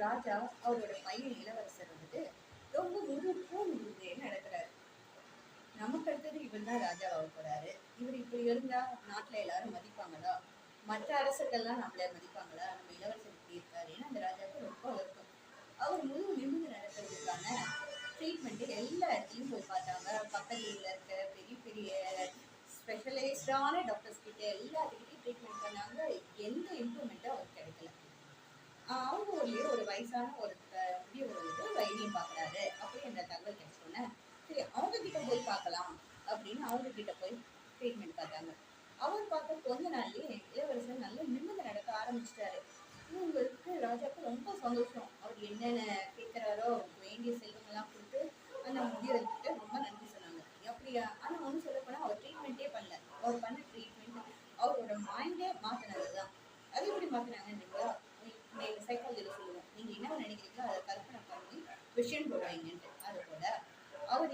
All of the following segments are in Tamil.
ராஜா அவரோட பையன் இளவரசர் வந்துட்டு ரொம்ப முழுமையே நடக்கிறாரு. நமக்கு அடுத்தது இவர் தான் ராஜாவாக போறாரு. இவர் இப்படி இருந்தா நாட்டுல எல்லாரும் மதிப்பாங்களா? மற்ற அரசர்கள்லாம் நம்மள மதிப்பாங்களா? நம்ம இளவரசர் இப்படி இருக்காரு. ஏன்னா அந்த ராஜாவுக்கு ரொம்ப வருத்தம். அவர் நிமிர்ந்து நடக்கிறதுக்கான ட்ரீட்மெண்ட் எல்லா இடத்துலையும் போய் பார்த்தாங்க. பக்கத்துல இருக்க பெரிய பெரிய ஸ்பெஷலைஸ்டான டாக்டர்ஸ் கிட்ட எல்லாத்துக்கிட்டையும் ட்ரீட்மெண்ட் பண்ணாங்க. எந்த இம்ப்ரூவ்மெண்ட்டும் அவருக்கு கிடைக்கல. அவங்க ஊர்லயே ஒரு வயசான ஒரு முதியவர் வந்து வைத்தியம் பார்க்குறாரு அப்படின்ற தகவல் கிடைச்சோன்னே, சரி அவங்க கிட்ட போய் பார்க்கலாம் அப்படின்னு அவங்க கிட்ட போய் ட்ரீட்மெண்ட் பார்த்தாங்க. அவர் பார்த்த கொஞ்ச நாள்லயே இளவரசர் நல்லா நிமிர்ந்து நடக்க ஆரம்பிச்சிட்டாரு. இவங்களுக்கு ராஜாவுக்கு ரொம்ப சந்தோஷம். அவர் என்னென்ன கேட்குறாரோ வேண்டிய செல்வங்கள்லாம் கொடுத்து அந்த முதியவர்கிட்ட ரொம்ப நன்றி சொன்னாங்க. அப்படியா? ஆனால் ஒன்றும் சொல்ல போனால் அவர் ட்ரீட்மெண்ட்டே பண்ணல. அவர் பண்ண ட்ரீட்மெண்ட் அவரோட மைண்டே மாற்றினது தான். அது எப்படி மாற்றினாங்கன்றீங்களா? நீங்கள் சைக்காலஜியில் சொல்லுவோம். நீங்கள் என்ன நினைக்கிறீங்களோ அதை கற்பனை பண்ணி விஷயம் போடுவீங்கன்ட்டு. அது போல அவர்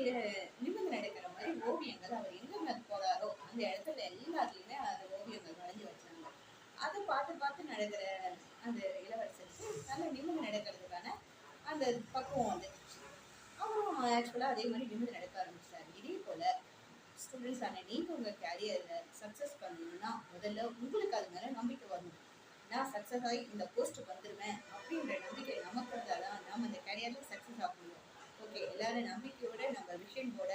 நிமிர்ந்து நடக்கிற மாதிரி ஓவியங்கள் அவர் எங்கே போகிறாரோ அந்த இடத்துல எல்லாத்துலேயுமே அந்த ஓவியங்கள் வரைஞ்சி வச்சாங்க. அதை பார்த்து பார்த்து நடக்கிற அந்த இளவரசருக்கு நல்ல நிமிர்ந்து நடக்கிறதுக்கான அந்த பக்குவம் வந்துடுச்சு. அவரும் ஆக்சுவலாக அதே மாதிரி நிமிர்ந்து நடக்க ஆரம்பிச்சாரு. இதே போல் ஸ்டூடெண்ட்ஸான நீங்கள் உங்கள் கேரியரில் சக்ஸஸ் பண்ணணும்னா முதல்ல உங்களுக்கு அது மேலே நம்பிக்கை வரணும். நான் சக்ஸஸ் ஆகி இந்த போஸ்ட்டுக்கு வந்துடுவேன் அப்படின்ற நம்பிக்கை நமக்கு இருந்தால் தான் நம்ம இந்த கேரியரில் சக்ஸஸ் ஆக முடியும். ஓகே, எல்லாரும் நம்பிக்கையோட நம்ம விஷன் போட